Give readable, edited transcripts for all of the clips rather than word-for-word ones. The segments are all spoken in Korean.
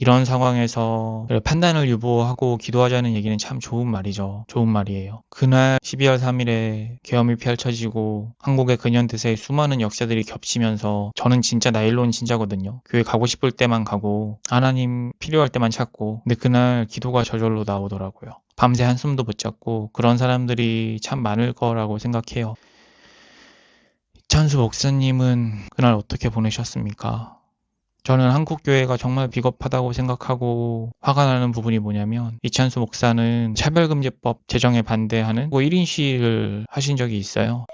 이런 상황에서 판단을 유보하고 기도하자는 얘기는 참 좋은 말이죠. 좋은 말이에요. 그날 12월 3일에 계엄이 펼쳐지고 한국의 근현대사의 수많은 역사들이 겹치면서 저는 진짜 나일론 신자거든요. 교회 가고 싶을 때만 가고 하나님 필요할 때만 찾고, 근데 그날 기도가 저절로 나오더라고요. 밤새 한숨도 못 잤고 그런 사람들이 참 많을 거라고 생각해요. 이찬수 목사님은 그날 어떻게 보내셨습니까? 저는 한국교회가 정말 비겁하다고 생각하고 화가 나는 부분이 뭐냐면, 이찬수 목사는 차별금지법 제정에 반대하는 1인 시위를 하신 적이 있어요.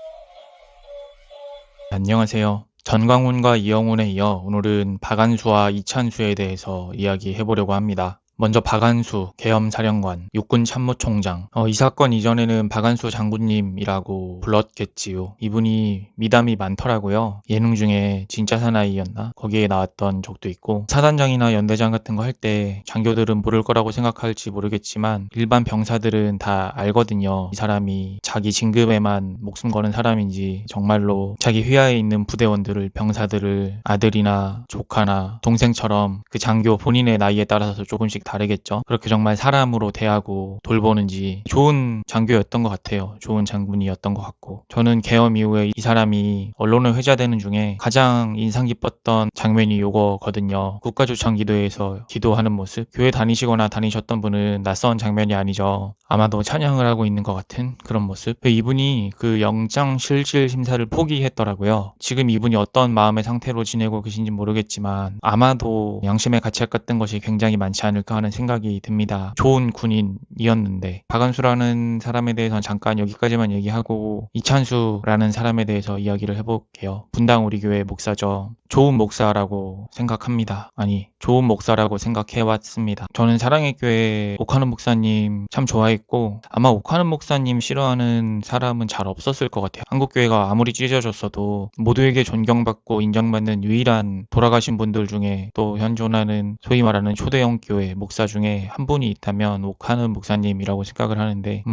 안녕하세요. 전광훈과 이영훈에 이어 오늘은 박안수와 이찬수에 대해서 이야기해보려고 합니다. 먼저 박안수 계엄사령관, 육군참모총장. 이 사건 이전에는 박안수 장군님이라고 불렀겠지요. 이분이 미담이 많더라고요. 예능 중에 진짜 사나이였나? 거기에 나왔던 적도 있고, 사단장이나 연대장 같은 거 할 때 장교들은 모를 거라고 생각할지 모르겠지만 일반 병사들은 다 알거든요. 이 사람이 자기 진급에만 목숨 거는 사람인지 정말로 자기 휘하에 있는 부대원들을, 병사들을 아들이나 조카나 동생처럼 그 장교 본인의 나이에 따라서 조금씩 다르겠죠. 그렇게 정말 사람으로 대하고 돌보는지 좋은 장교였던 것 같아요. 좋은 장군이었던 것 같고, 저는 계엄 이후에 이 사람이 언론에 회자되는 중에 가장 인상 깊었던 장면이 요거거든요. 국가조창기도에서 기도하는 모습. 교회 다니시거나 다니셨던 분은 낯선 장면이 아니죠. 아마도 찬양을 하고 있는 것 같은 그런 모습. 이분이 그 영장 실질 심사를 포기했더라고요. 지금 이분이 어떤 마음의 상태로 지내고 계신지 모르겠지만 아마도 양심의 가책 같은 것이 굉장히 많지 않을까 하는 생각이 듭니다. 좋은 군인이었는데. 박안수라는 사람에 대해서는 잠깐 여기까지만 얘기하고 이찬수라는 사람에 대해서 이야기를 해볼게요. 분당 우리 교회 목사죠. 좋은 목사라고 생각합니다. 아니, 좋은 목사라고 생각해왔습니다. 저는 사랑의 교회 옥하는 목사님 참 좋아했고, 아마 옥하는 목사님 싫어하는 사람은 잘 없었을 것 같아요. 한국교회가 아무리 찢어졌어도 모두에게 존경받고 인정받는 유일한 돌아가신 분들 중에, 또 현존하는 소위 말하는 초대형 교회 목사 중에 한 분이 있다면 옥하는 목사님이라고 생각을 하는데,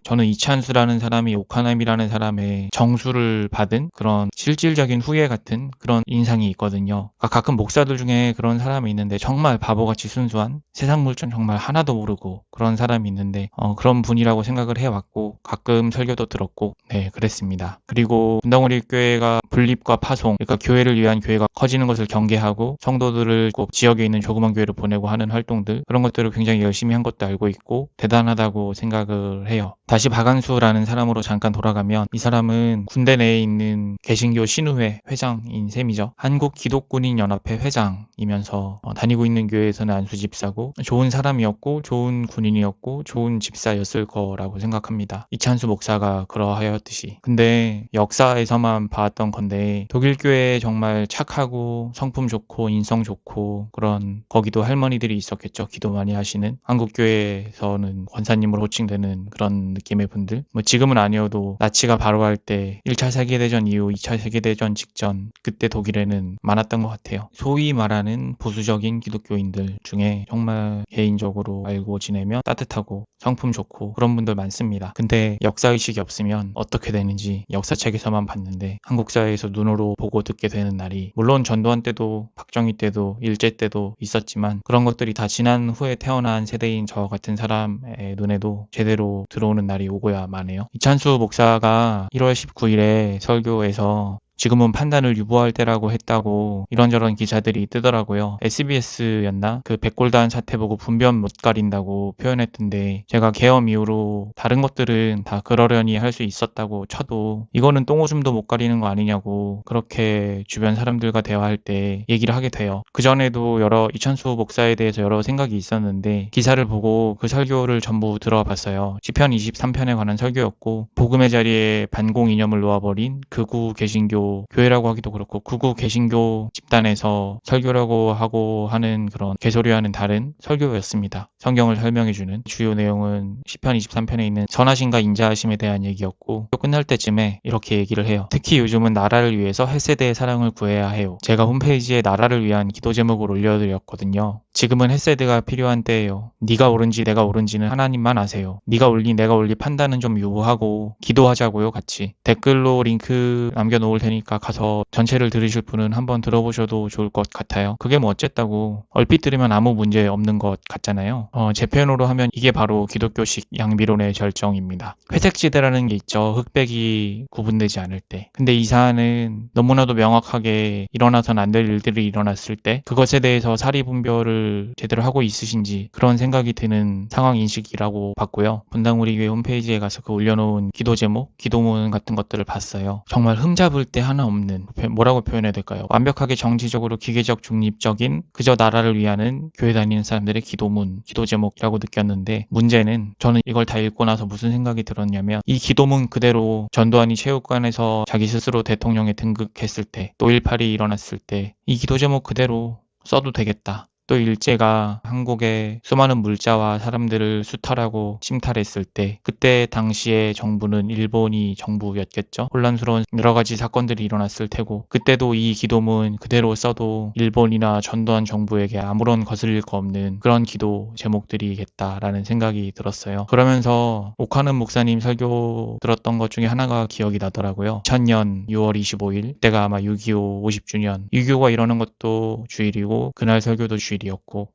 저는 이찬수라는 사람이 옥하남이라는 사람의 정수를 받은 그런 실질적인 후예 같은 그런 인상이 있거든요. 가끔 목사들 중에 그런 사람이 있는데 정말 바보같이 순수한, 세상 물정 정말 하나도 모르고 그런 사람이 있는데 그런 분이라고 생각을 해왔고, 가끔 설교도 들었고, 네, 그랬습니다. 그리고 분당우리 교회가 분립과 파송, 그러니까 교회를 위한 교회가 커지는 것을 경계하고 성도들을 꼭 지역에 있는 조그만 교회로 보내고 하는 활동들, 그런 것들을 굉장히 열심히 한 것도 알고 있고 대단하다고 생각을 해요. 다시 박안수라는 사람으로 잠깐 돌아가면, 이 사람은 군대 내에 있는 개신교 신우회 회장인 셈이죠. 한국기독군인연합회 회장이면서 다니고 있는 교회에서는 안수 집사고, 좋은 사람이었고 좋은 군인이었고 좋은 집사였을 거라고 생각합니다. 이찬수 목사가 그러하였듯이. 근데 역사에서만 봐왔던 건데, 독일 교회에 정말 착하고 성품 좋고 인성 좋고 그런, 거기도 할머니들이 있었겠죠. 기도 많이 하시는. 한국 교회에서는 권사님으로 호칭되는 그런 느낌의 분들. 지금은 아니어도 나치가 바로할 때 1차 세계대전 이후 2차 세계대전 직전, 그때 독일에는 많았던 것 같아요. 소위 말하는 보수적인 기독교인들 중에 정말 개인적으로 알고 지내면 따뜻하고 성품 좋고 그런 분들 많습니다. 근데 역사의식이 없으면 어떻게 되는지 역사책에서만 봤는데, 한국 사회에서 눈으로 보고 듣게 되는 날이, 물론 전두환 때도 박정희 때도 일제 때도 있었지만 그런 것들이 다 지난 후에 태어난 세대인 저 같은 사람의 눈에도 제대로 들어오는 날이 오고야 마네요. 이찬수 목사가 1월 19일에 설교에서 지금은 판단을 유보할 때라고 했다고 이런저런 기사들이 뜨더라고요. SBS였나? 그 백골단 사태 보고 분변 못 가린다고 표현했던데, 제가 계엄 이후로 다른 것들은 다 그러려니 할 수 있었다고 쳐도 이거는 똥오줌도 못 가리는 거 아니냐고 그렇게 주변 사람들과 대화할 때 얘기를 하게 돼요. 그전에도 이찬수 목사에 대해서 여러 생각이 있었는데, 기사를 보고 그 설교를 전부 들어봤어요. 시편 23편에 관한 설교였고, 복음의 자리에 반공 이념을 놓아버린 극우 개신교, 교회라고 하기도 그렇고 극우 개신교 집단에서 설교라고 하고 하는 그런 개소리와는 다른 설교였습니다. 성경을 설명해주는 주요 내용은 시편 23편에 있는 선하심과 인자하심에 대한 얘기였고, 또 끝날 때쯤에 이렇게 얘기를 해요. 특히 요즘은 나라를 위해서 헷세대의 사랑을 구해야 해요. 제가 홈페이지에 나라를 위한 기도 제목을 올려드렸거든요. 지금은 헷세대가 필요한 때예요. 네가 옳은지 내가 옳은지는 하나님만 아세요. 네가 옳니 내가 옳니 판단은 좀 유보하고 기도하자고요. 같이 댓글로 링크 남겨놓을 테니 있으니까 가서 전체를 들으실 분은 한번 들어보셔도 좋을 것 같아요. 그게 뭐 어쨌다고 얼핏 들으면 아무 문제 없는 것 같잖아요. 제 표현으로 하면 이게 바로 기독교식 양비론의 절정입니다. 회색지대라는 게 있죠. 흑백이 구분되지 않을 때. 근데 이 사안은 너무나도 명확하게 일어나선 안 될 일들이 일어났을 때 그것에 대해서 사리분별을 제대로 하고 있으신지 그런 생각이 드는 상황 인식이라고 봤고요. 분당 우리 교회 홈페이지에 가서 그 올려놓은 기도 제목, 기도문 같은 것들을 봤어요. 정말 흠잡을 데 하나 없는, 뭐라고 표현해야 될까요? 완벽하게 정치적으로 기계적 중립적인 그저 나라를 위하는 교회 다니는 사람들의 기도문, 기도 제목이라고 느꼈는데, 문제는 저는 이걸 다 읽고 나서 무슨 생각이 들었냐면 이 기도문 그대로 전두환이 체육관에서 자기 스스로 대통령에 등극했을 때, 또 1.8이 일어났을 때 이 기도 제목 그대로 써도 되겠다. 또 일제가 한국의 수많은 물자와 사람들을 수탈하고 침탈했을 때 그때 당시의 정부는 일본이 정부였겠죠. 혼란스러운 여러 가지 사건들이 일어났을 테고 그때도 이 기도문 그대로 써도 일본이나 전두환 정부에게 아무런 거슬릴 거 없는 그런 기도 제목들이겠다라는 생각이 들었어요. 그러면서 옥하는 목사님 설교 들었던 것 중에 하나가 기억이 나더라고요. 2000년 6월 25일 때가 아마 6.25 50주년 6.25가 일어나는 것도 주일이고 그날 설교도 주일이었고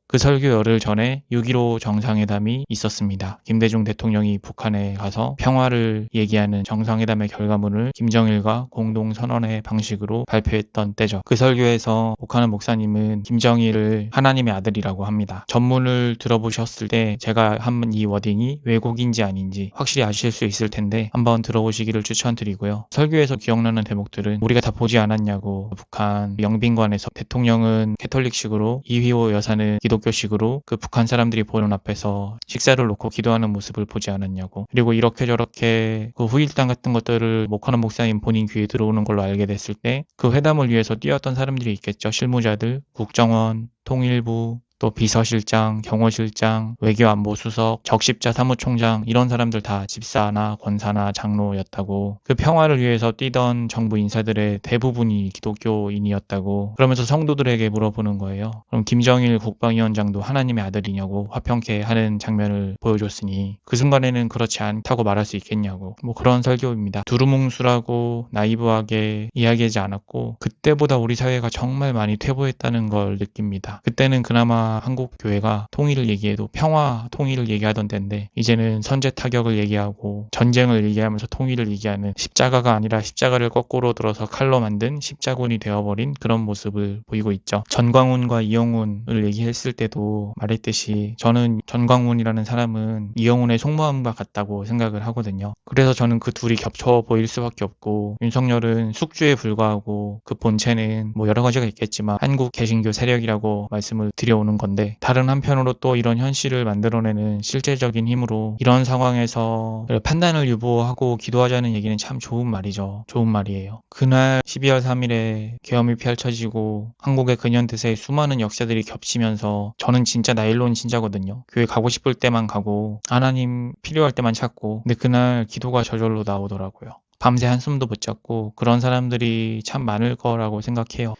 그 설교 열흘 전에 6.15 정상회담이 있었습니다. 김대중 대통령이 북한에 가서 평화를 얘기하는 정상회담의 결과물을 김정일과 공동선언의 방식으로 발표했던 때죠. 그 설교에서 옥하는 목사님은 김정일을 하나님의 아들이라고 합니다. 전문을 들어보셨을 때 제가 한 이 워딩이 왜곡인지 아닌지 확실히 아실 수 있을 텐데 한번 들어보시기를 추천드리고요. 설교에서 기억나는 대목들은 우리가 다 보지 않았냐고, 북한 영빈관에서 대통령은 캐톨릭식으로 이휘호 여사는 기독교식으로 그 북한 사람들이 보는 앞에서 식사를 놓고 기도하는 모습을 보지 않았냐고, 그리고 이렇게 저렇게 그 후일담 같은 것들을 목하는 목사님 본인 귀에 들어오는 걸로 알게 됐을 때 그 회담을 위해서 뛰었던 사람들이 있겠죠. 실무자들, 국정원, 통일부, 또 비서실장, 경호실장, 외교안보수석, 적십자 사무총장 이런 사람들 다 집사나 권사나 장로였다고, 그 평화를 위해서 뛰던 정부 인사들의 대부분이 기독교인이었다고, 그러면서 성도들에게 물어보는 거예요. 그럼 김정일 국방위원장도 하나님의 아들이냐고 화평케 하는 장면을 보여줬으니 그 순간에는 그렇지 않다고 말할 수 있겠냐고, 뭐 그런 설교입니다. 두루뭉술하고 나이브하게 이야기하지 않았고 그때보다 우리 사회가 정말 많이 퇴보했다는 걸 느낍니다. 그때는 그나마 한국 교회가 통일을 얘기해도 평화 통일을 얘기하던 때인데 이제는 선제 타격을 얘기하고 전쟁을 얘기하면서 통일을 얘기하는, 십자가가 아니라 십자가를 거꾸로 들어서 칼로 만든 십자군이 되어버린 그런 모습을 보이고 있죠. 전광훈과 이영훈을 얘기했을 때도 말했듯이 저는 전광훈이라는 사람은 이영훈의 속마음과 같다고 생각을 하거든요. 그래서 저는 그 둘이 겹쳐 보일 수밖에 없고, 윤석열은 숙주에 불과하고 그 본체는 뭐 여러 가지가 있겠지만 한국 개신교 세력이라고 말씀을 드려오는 건데, 다른 한편으로 또 이런 현실을 만들어내는 실제적인 힘으로 이런 상황에서 판단을 유보하고 기도하자는 얘기는 참 좋은 말이죠. 좋은 말이에요. 그날 12월 3일에 계엄이 펼쳐지고 한국의 근현대사의 수많은 역사들이 겹치면서 저는 진짜 나일론 신자거든요. 교회 가고 싶을 때만 가고 하나님 필요할 때만 찾고, 근데 그날 기도가 저절로 나오더라고요. 밤새 한숨도 못 잤고 그런 사람들이 참 많을 거라고 생각해요.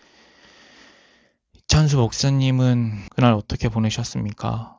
이찬수 목사님은 그날 어떻게 보내셨습니까?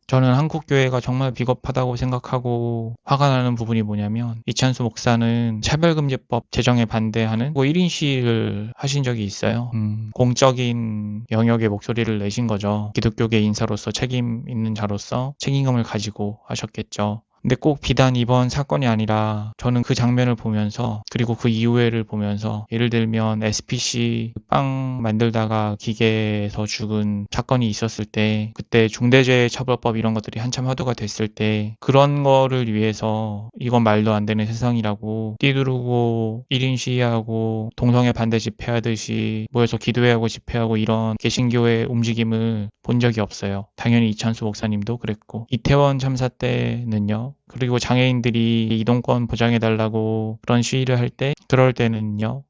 저는 한국교회가 정말 비겁하다고 생각하고 화가 나는 부분이 뭐냐면, 이찬수 목사는 차별금지법 제정에 반대하는 1인 시위를 하신 적이 있어요. 공적인 영역의 목소리를 내신 거죠. 기독교계 인사로서, 책임 있는 자로서 책임감을 가지고 하셨겠죠. 근데 꼭 비단 이번 사건이 아니라 저는 그 장면을 보면서, 그리고 그 이후에를 보면서, 예를 들면 SPC 빵 만들다가 기계에서 죽은 사건이 있었을 때, 그때 중대재해처벌법 이런 것들이 한참 화두가 됐을 때 그런 거를 위해서 이건 말도 안 되는 세상이라고 뛰두르고 1인 시위하고 동성애 반대 집회하듯이 모여서 기도회하고 집회하고 이런 개신교의 움직임을 본 적이 없어요. 당연히 이찬수 목사님도 그랬고, 이태원 참사 때는요, 그리고 장애인들이 이동권 보장해달라고 그런 시위를 할 때, 그럴 때는요,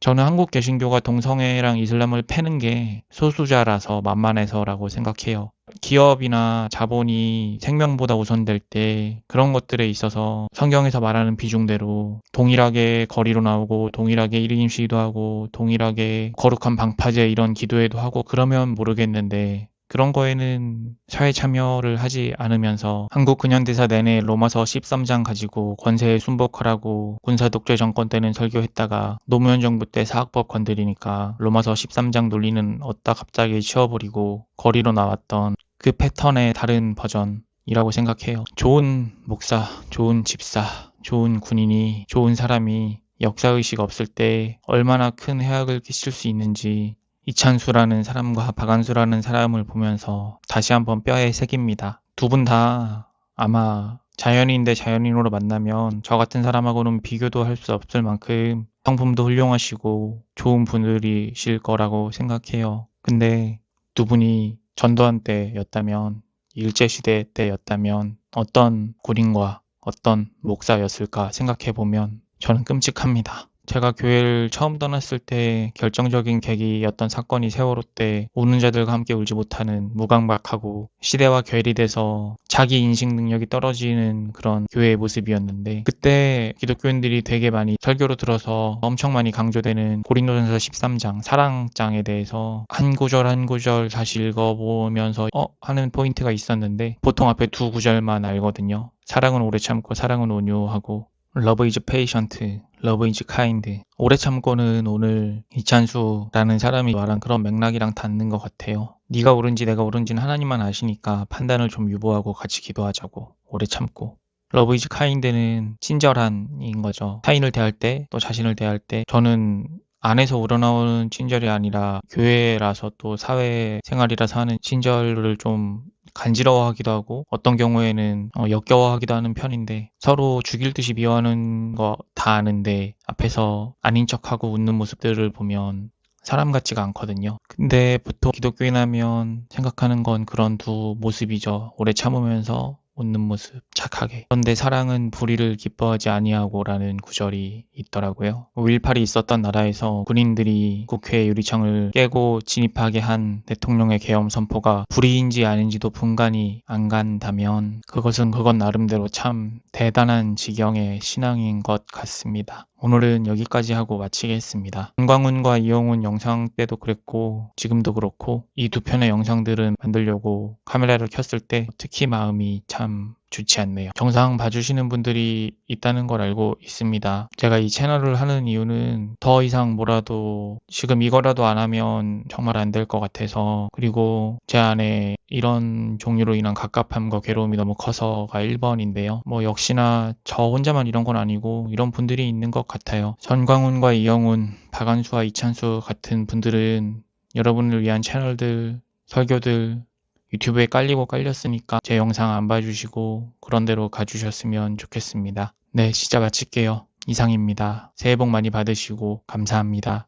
저는 한국 개신교가 동성애랑 이슬람을 패는 게 소수자라서 만만해서라고 생각해요. 기업이나 자본이 생명보다 우선될 때 그런 것들에 있어서 성경에서 말하는 비중대로 동일하게 거리로 나오고 동일하게 1인 시위도 하고 동일하게 거룩한 방파제 이런 기도회도 하고 그러면 모르겠는데, 그런 거에는 사회 참여를 하지 않으면서 한국 근현대사 내내 로마서 13장 가지고 권세에 순복하라고 군사 독재 정권 때는 설교했다가 노무현 정부 때 사학법 건드리니까 로마서 13장 논리는 어디다 갑자기 치워버리고 거리로 나왔던 그 패턴의 다른 버전이라고 생각해요. 좋은 목사, 좋은 집사, 좋은 군인이, 좋은 사람이 역사의식 없을 때 얼마나 큰 해악을 끼칠 수 있는지 이찬수라는 사람과 박안수라는 사람을 보면서 다시 한번 뼈에 새깁니다. 두 분 다 아마 자연인 대 자연인으로 만나면 저 같은 사람하고는 비교도 할 수 없을 만큼 성품도 훌륭하시고 좋은 분들이실 거라고 생각해요. 근데 두 분이 전두환 때였다면, 일제시대 때였다면 어떤 군인과 어떤 목사였을까 생각해보면 저는 끔찍합니다. 제가 교회를 처음 떠났을 때 결정적인 계기였던 사건이 세월호 때 우는 자들과 함께 울지 못하는 무강박하고 시대와 괴리돼서 자기 인식 능력이 떨어지는 그런 교회의 모습이었는데, 그때 기독교인들이 되게 많이 설교로 들어서 엄청 많이 강조되는 고린도전서 13장 사랑장에 대해서 한 구절 한 구절 다시 읽어보면서 하는 포인트가 있었는데, 보통 앞에 두 구절만 알거든요. 사랑은 오래 참고 사랑은 온유하고 Love is patient, love is kind. 오래 참고는 오늘 이찬수라는 사람이 말한 그런 맥락이랑 닿는 것 같아요. 네가 옳은지 내가 옳은지는 하나님만 아시니까 판단을 좀 유보하고 같이 기도하자고. 오래 참고. Love is kind는 친절한인 거죠. 타인을 대할 때, 또 자신을 대할 때. 저는 안에서 우러나오는 친절이 아니라 교회라서 또 사회생활이라서 하는 친절을 좀 간지러워하기도 하고 어떤 경우에는 역겨워하기도 하는 편인데, 서로 죽일 듯이 미워하는 거 다 아는데 앞에서 아닌 척하고 웃는 모습들을 보면 사람 같지가 않거든요. 근데 보통 기독교인 하면 생각하는 건 그런 두 모습이죠. 오래 참으면서 웃는 모습, 착하게. 그런데 사랑은 불의를 기뻐하지 아니하고라는 구절이 있더라고요. 5.18이 있었던 나라에서 군인들이 국회 유리창을 깨고 진입하게 한 대통령의 계엄 선포가 불의인지 아닌지도 분간이 안 간다면 그건 나름대로 참 대단한 지경의 신앙인 것 같습니다. 오늘은 여기까지 하고 마치겠습니다. 전광훈과 이영훈 영상 때도 그랬고 지금도 그렇고 이 두 편의 영상들은 만들려고 카메라를 켰을 때 특히 마음이 참 좋지 않네요. 영상 봐주시는 분들이 있다는 걸 알고 있습니다. 제가 이 채널을 하는 이유는 더 이상 뭐라도 지금 이거라도 안 하면 정말 안 될 것 같아서, 그리고 제 안에 이런 종류로 인한 갑갑함과 괴로움이 너무 커서가 1번인데요. 역시나 저 혼자만 이런 건 아니고 이런 분들이 있는 것 같아요. 전광훈과 이영훈, 박안수와 이찬수 같은 분들은 여러분을 위한 채널들, 설교들 유튜브에 깔리고 깔렸으니까 제 영상 안 봐주시고 그런 대로 가주셨으면 좋겠습니다. 네, 진짜 마칠게요. 이상입니다. 새해 복 많이 받으시고 감사합니다.